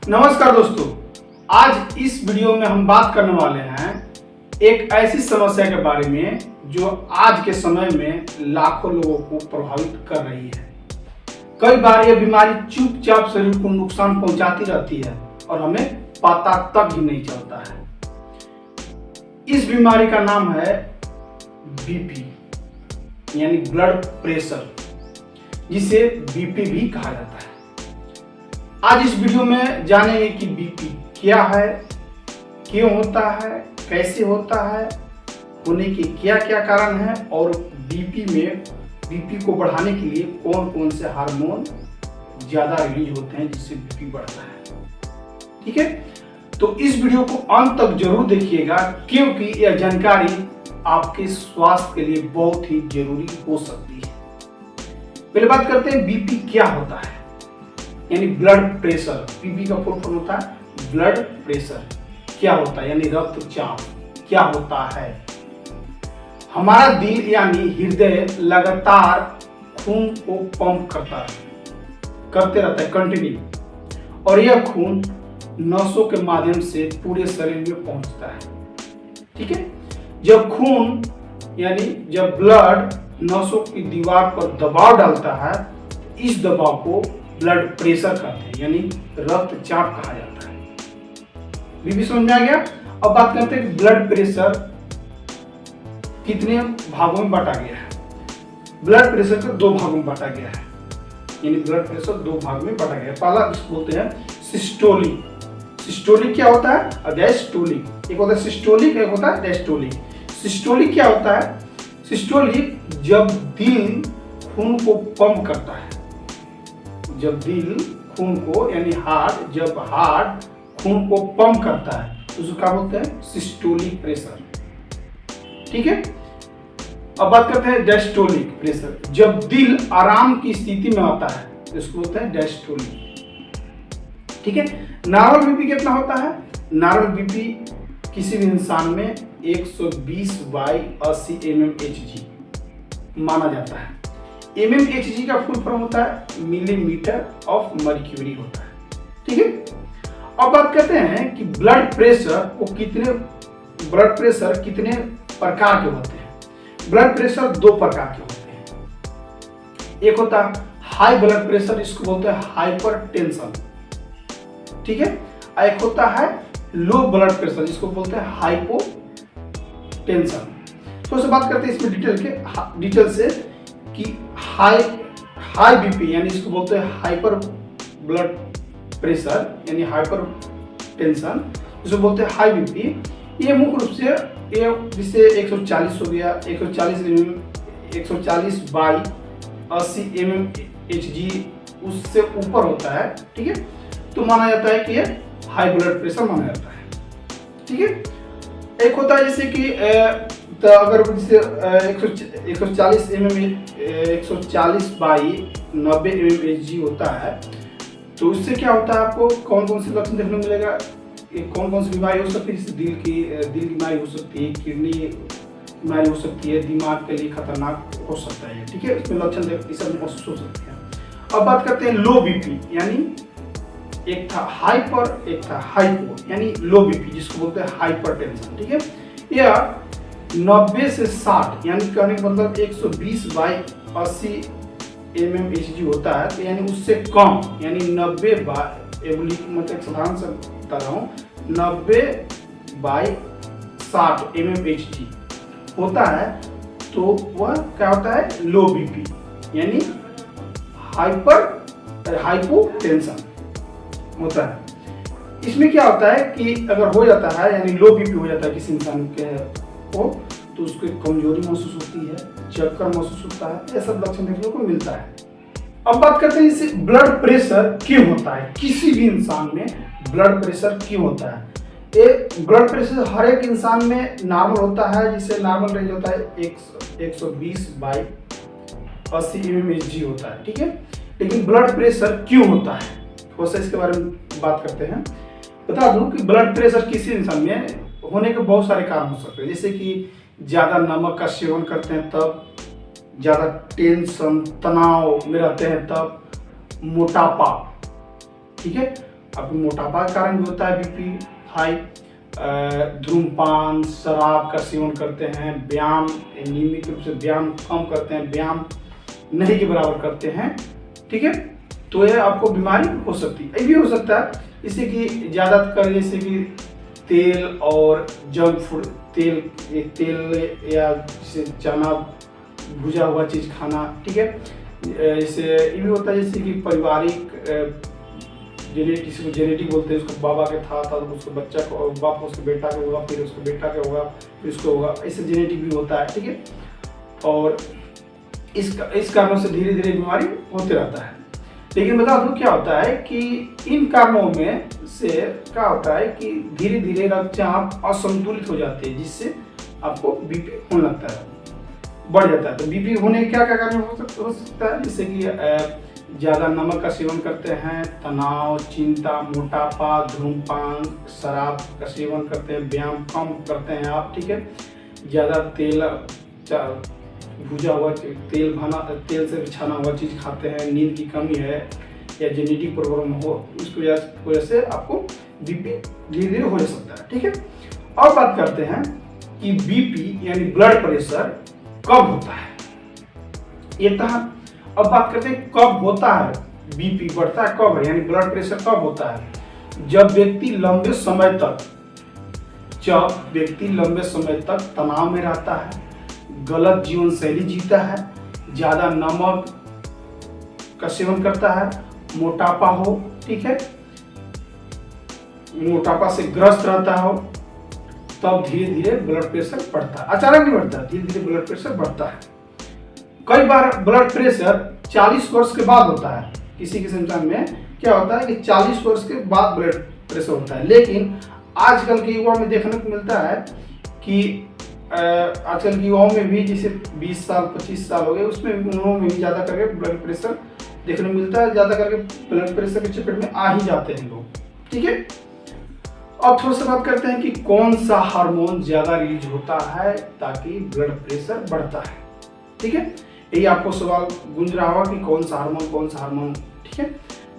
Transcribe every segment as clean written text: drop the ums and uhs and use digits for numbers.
नमस्कार दोस्तों, आज इस वीडियो में हम बात करने वाले हैं एक ऐसी समस्या के बारे में जो आज के समय में लाखों लोगों को प्रभावित कर रही है। कई बार यह बीमारी चुपचाप शरीर को नुकसान पहुंचाती रहती है और हमें पता तक ही नहीं चलता है। इस बीमारी का नाम है बीपी यानी ब्लड प्रेशर, जिसे बीपी भी कहा जाता है। आज इस वीडियो में जानेंगे कि बीपी क्या है, क्यों होता है, कैसे होता है, होने के क्या क्या कारण है और बीपी को बढ़ाने के लिए कौन कौन से हार्मोन ज्यादा रिलीज होते हैं जिससे बीपी बढ़ता है। ठीक है, तो इस वीडियो को अंत तक जरूर देखिएगा क्योंकि यह जानकारी आपके स्वास्थ्य के लिए बहुत ही जरूरी हो सकती है। पहले बात करते हैं बीपी क्या होता है, यानी ब्लड प्रेशर। बीपी का फुल फॉर्म होता है ब्लड प्रेशर। क्या होता है यानी रक्तचाप क्या होता है। हमारा दिल यानी हृदय लगातार खून को पंप करते रहता है कंटिन्यू, और यह खून नसों के माध्यम से पूरे शरीर में पहुंचता है। ठीक है, जब ब्लड नसों की दीवार पर दबाव डालता है, इस दबाव को ब्लड प्रेशर कहते हैं यानी रक्तचाप कहा जाता है। बीपी समझ में आ गया। अब बात करते हैं ब्लड प्रेशर कितने भागों में बांटा गया है। ब्लड प्रेशर को दो भागों में बांटा गया है, यानी ब्लड प्रेशर दो भाग में बांटा गया है। पहला इसको बोलते हैं सिस्टोलिक। सिस्टोलिक क्या होता है और डायस्टोलिक। एक होता है सिस्टोलिक, एक होता है डायस्टोलिक। सिस्टोलिक क्या होता है? सिस्टोलिक जब दिल खून को पंप करता है, जब दिल खून को यानी हार्ट खून को पंप करता है तो उसको क्या बोलते हैं? Systolic pressure. ठीक है, अब बात करते हैं डायस्टोलिक प्रेशर। जब दिल आराम की स्थिति में आता है तो इसको बोलते हैं डायस्टोलिक। ठीक है, नॉर्मल बीपी कितना होता है? नॉर्मल बीपी किसी भी इंसान में 120/80 mmHg माना जाता है। mmHg का फुल फॉर्म होता है मिलीमीटर ऑफ मर्क्यूरी होता है। ठीक है, अब बात करते हैं कि ब्लड प्रेशर कितने प्रकार के होते हैं। ब्लड प्रेशर दो प्रकार के होते हैं। एक होता है हाई ब्लड प्रेशर, इसको बोलते हैं हाइपरटेंशन। ठीक है, एक होता है लो ब्लड प्रेशर, जिसको बोलते हैं हाइपोटेंशन। तो इससे बात करते हैं इसमें डिटेल से कि हाई बीपी यानी इसको बोलते हैं हाइपर ब्लड प्रेशर यानी हाइपर टेंशन, जिसको बोलते हैं हाई बीपी। ये मुख्य रूप से जिससे 140 हो गया, 140/80 mmHg उससे ऊपर होता है। ठीक है, तो माना जाता है कि ये हाई ब्लड प्रेशर माना जाता है। ठीक है, एक होता है जैसे कि तो अगर जैसे 140/90 mmHg होता है तो उससे क्या होता है, आपको कौन कौन से लक्षण देखने को मिलेगा, कौन कौन सी बीमारी हो सकती है। जैसे दिल की बीमारी हो सकती है, किडनी बीमारी हो सकती है, दिमाग के लिए खतरनाक हो सकता है। ठीक है, इसमें लक्षण महसूस हो सकते हैं। अब बात करते हैं लो बीपी, यानी एक था हाइपर एक था हाइपो, यानी लो बीपी जिसको बोलते हैं हाइपरटेंशन। ठीक है, यह 90 से 60 यानी कहने का मतलब 120/80 mmHg होता है, तो यानी उससे कम यानी 90 मतलब साधारण से बता रहा हूँ 90/60 mmHg होता है, तो वह क्या होता है? लो बीपी यानी हाइपोटेंशन होता है। इसमें क्या होता है कि अगर हो जाता है यानी लो बीपी हो जाता है किसी इंसान के को, तो उसको कमजोरी महसूस होती है, चक्कर महसूस होता है, ये सब लक्षण देखने को मिलता है। अब बात करते हैं इसे ब्लड प्रेशर क्यों होता है। किसी भी इंसान में ब्लड प्रेशर क्यों होता है? ब्लड प्रेशर हर एक इंसान में नॉर्मल होता है, जिससे नॉर्मल रेंज होता है 120/80 mmHg होता है। ठीक है, लेकिन ब्लड प्रेशर क्यों होता है, थोड़ा सा इसके बारे में बात करते हैं। बता दूं कि ब्लड प्रेशर किसी इंसान में होने के बहुत सारे कारण हो सकते हैं, जैसे कि ज़्यादा नमक का सेवन करते हैं तब, ज़्यादा टेंशन तनाव में रहते हैं तब, मोटापा। ठीक है, आपको मोटापा के कारण भी होता है बीपी हाई। धूम्रपान, शराब का सेवन करते हैं, व्यायाम नियमित रूप से व्यायाम कम करते हैं, व्यायाम नहीं के बराबर करते हैं, ठीक है, तो ये आपको बीमारी हो सकती है। ये भी हो सकता है इससे कि ज़्यादातर जैसे कि तेल और जंक फूड, तेल या जैसे चना भुजा हुआ चीज़ खाना, ठीक है। इससे ये भी होता है जैसे कि पारिवारिक जेनेटिक बोलते हैं उसको, बाबा के था तो उसको बच्चा को, बाप उसके बेटा के होगा, फिर उसको बेटा के होगा, फिर उसको होगा, ऐसे जेनेटिक भी होता है, ठीक है। और इस कारणों से धीरे धीरे बीमारी होते रहता है। लेकिन बता दूं क्या होता है कि इन कारणों में से क्या होता है कि धीरे धीरे रक्तचाप असंतुलित हो जाते हैं, जिससे आपको बीपी होने लगता है, बढ़ जाता है। तो बीपी होने के क्या क्या कारण हो सकता है, जैसे कि ज़्यादा नमक का सेवन करते हैं, तनाव, चिंता, मोटापा, धूम्रपान, शराब का सेवन करते हैं, व्यायाम कम करते हैं आप, ठीक है, ज़्यादा तेल भुजा हुआ तेल से छाना हुआ चीज़ खाते हैं, नींद की कमी है या जेनेटिक प्रॉब्लम हो, उसकी वजह से आपको बीपी धीरे धीरे हो सकता है, ठीक है। अब बात करते हैं कि बीपी यानी ब्लड प्रेशर कब होता है, ये था। अब बात करते हैं कब होता है बीपी बढ़ता है, कब है यानी ब्लड प्रेशर कब होता है, जब व्यक्ति लंबे समय तक तनाव में रहता है, गलत जीवन शैली जीता है, ज्यादा नमक का सेवन करता है, मोटापा हो, ठीक है, मोटापा से ग्रस्त रहता हो, तब धीरे धीरे ब्लड प्रेशर बढ़ता है। अचानक नहीं बढ़ता, धीरे धीरे ब्लड प्रेशर बढ़ता है। कई बार ब्लड प्रेशर 40 वर्ष के बाद होता है। किसी इंसान में क्या होता है कि 40 वर्ष के बाद ब्लड प्रेशर होता है, लेकिन आजकल के युवा में देखने को मिलता है कि आजकल के युवाओं में भी जैसे 20 साल 25 साल हो गए, उसमें उन्होंने भी ज़्यादा करके ब्लड प्रेशर देखने को मिलता है, ज़्यादा करके ब्लड प्रेशर के चपेट में आ ही जाते हैं लोग, ठीक है। अब थोड़ा सा बात करते हैं कि कौन सा हार्मोन ज़्यादा रिलीज होता है ताकि ब्लड प्रेशर बढ़ता है, ठीक है। यही आपको सवाल गूंज रहा होगा कि कौन सा हार्मोन, ठीक है।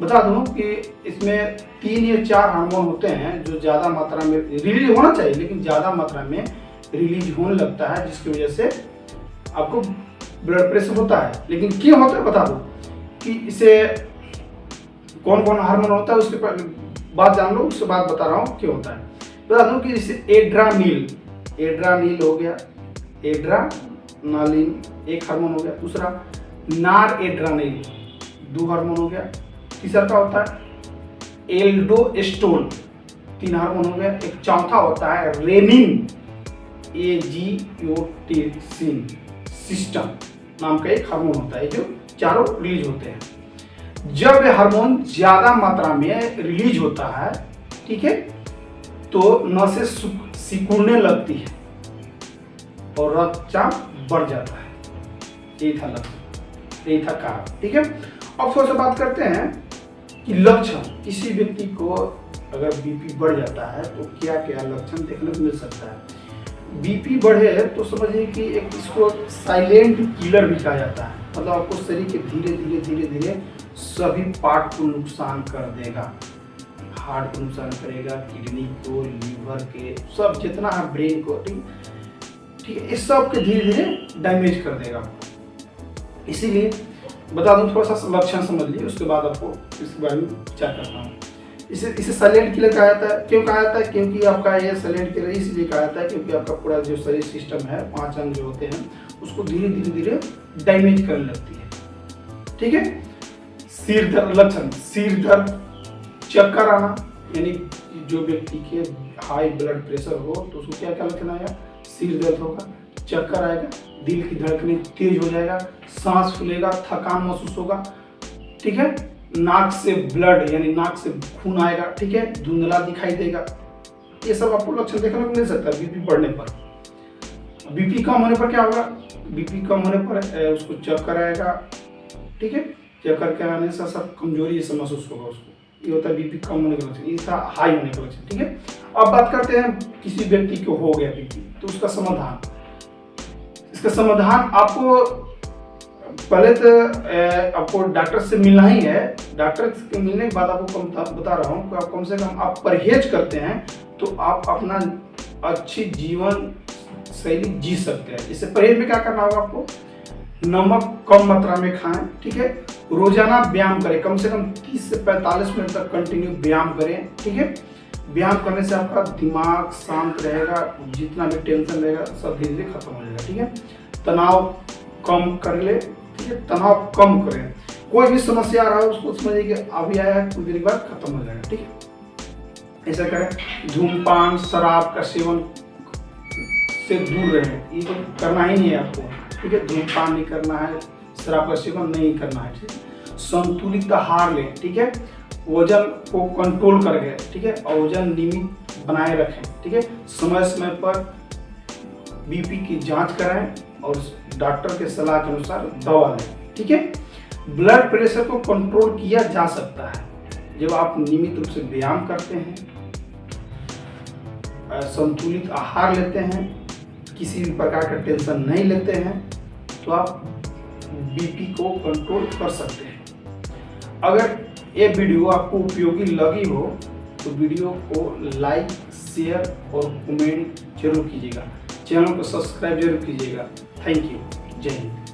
बता दूं कि इसमें 3 या 4 हार्मोन होते हैं जो ज़्यादा मात्रा में रिलीज होना चाहिए, लेकिन ज़्यादा मात्रा में रिलीज होने लगता है, जिसकी वजह से आपको ब्लड प्रेशर होता है। लेकिन क्यों होता है बता दो कि इसे कौन कौन हार्मोन होता है, उसके बाद जान लो, उसके बाद बता रहा हूँ क्यों होता है। बता दूं कि इसे एड्रानील हो गया, एड्रानालिन एक हार्मोन हो गया, दूसरा नॉरएड्रेनालिन 2 हार्मोन हो गया, तीसरा का होता है एल्डोस्टेरोन 3 हार्मोन हो गया, एक चौथा होता है रेनिन एंजियोटेंसिन सिस्टम नाम का एक हार्मोन होता है, जो चारों रिलीज होते हैं। जब ये हार्मोन ज्यादा मात्रा में रिलीज होता है, ठीक है, तो नसें सिकुड़ने लगती है और रक्तचाप बढ़ जाता है। यही था लक्षण, यही था कारण, ठीक है। अब थोड़ा सा बात करते हैं कि लक्षण, किसी व्यक्ति को अगर बीपी बढ़ जाता है तो क्या क्या लक्षण देखने को मिल सकता है। बीपी बढ़े तो समझिए कि एक इसको साइलेंट किलर भी कहा जाता है, मतलब आपको शरीर के धीरे धीरे सभी पार्ट को नुकसान कर देगा, हार्ट को नुकसान करेगा, किडनी को, लीवर के, सब जितना है, ब्रेन को, ठीक है, इस सब के धीरे धीरे डैमेज कर देगा। इसीलिए बता दूं, थोड़ा सा लक्षण समझ लीजिए, उसके बाद आपको इसके बारे में विचार करता हूँ। इसे साइलेंट किलर कहा जाता है। क्यों कहा जाता है? क्योंकि आपका ये साइलेंट किलर इसलिए कहा जाता है क्योंकि आपका पूरा जो शरीर सिस्टम है, 5 अंग जो होते हैं, उसको धीरे धीरे डैमेज करने लगती है, ठीक है। सिर दर्द लक्षण, सिर दर्द, चक्कर आना, यानी जो व्यक्ति के हाई ब्लड प्रेशर हो तो उसको क्या क्या लक्षण आएगा, सिर दर्द होगा, चक्कर आएगा, दिल की धड़कनें तेज हो जाएगा, सांस फूलेगा, थकान महसूस होगा, ठीक है, नाक से ब्लड यानी नाक से खून आएगा, ठीक है, धुंधला दिखाई देगा। ये सब आपको लक्षण देखने को मिल सकता है बीपी बढ़ने पर। बीपी कम होने पर क्या होगा, बीपी कम होने पर उसको चक्कर आएगा, ठीक है, चक्कर के आने से सब कमजोरी जैसा महसूस होगा उसको, ये होता है बीपी कम होने का लक्षण, ये था हाई होने का लक्षण, ठीक है। अब बात करते हैं किसी व्यक्ति को हो गया बीपी तो उसका समाधान। इसका समाधान आपको पहले तो आपको डॉक्टर से मिलना ही है, डॉक्टर के मिलने के बाद आपको बता रहा हूँ कि आप कम से कम आप परहेज करते हैं तो आप अपना अच्छी जीवन शैली जी सकते हैं। इससे परहेज में क्या करना होगा आपको, नमक कम मात्रा में खाएं, ठीक है। रोजाना व्यायाम करें, कम से कम 30 से 45 मिनट तक कंटिन्यू व्यायाम करें, ठीक है। व्यायाम करने से आपका दिमाग शांत रहेगा, जितना भी टेंशन रहेगा सब धीरे धीरे खत्म हो जाएगा, ठीक है। तनाव कम कर ले, ठीक है, तनाव कम करें। कोई भी समस्या आ रहा है उसको समझिए कि अभी आया है, कुछ देर बाद खत्म हो जाएगा, ठीक है। ऐसा करें। धूमपान शराब का सेवन से दूर रहें, ये तो करना ही नहीं है आपको, ठीक है। धूमपान नहीं करना है, शराब का सेवन नहीं करना है, ठीक है। संतुलित आहार लें, ठीक है। वजन को कंट्रोल करके, ठीक है, और वजन नियमित बनाए रखें, ठीक है। समय समय पर बीपी की जांच कराएं और डॉक्टर के सलाह के अनुसार दवा लें, ठीक है। ब्लड प्रेशर को कंट्रोल किया जा सकता है जब आप नियमित रूप से व्यायाम करते हैं, संतुलित आहार लेते हैं, किसी भी प्रकार का टेंशन नहीं लेते हैं, तो आप बीपी को कंट्रोल कर सकते हैं। अगर ये वीडियो आपको उपयोगी लगी हो तो वीडियो को लाइक, शेयर और कमेंट जरूर कीजिएगा। चैनल को सब्सक्राइब जरूर कीजिएगा। Thank you. जय हिंद।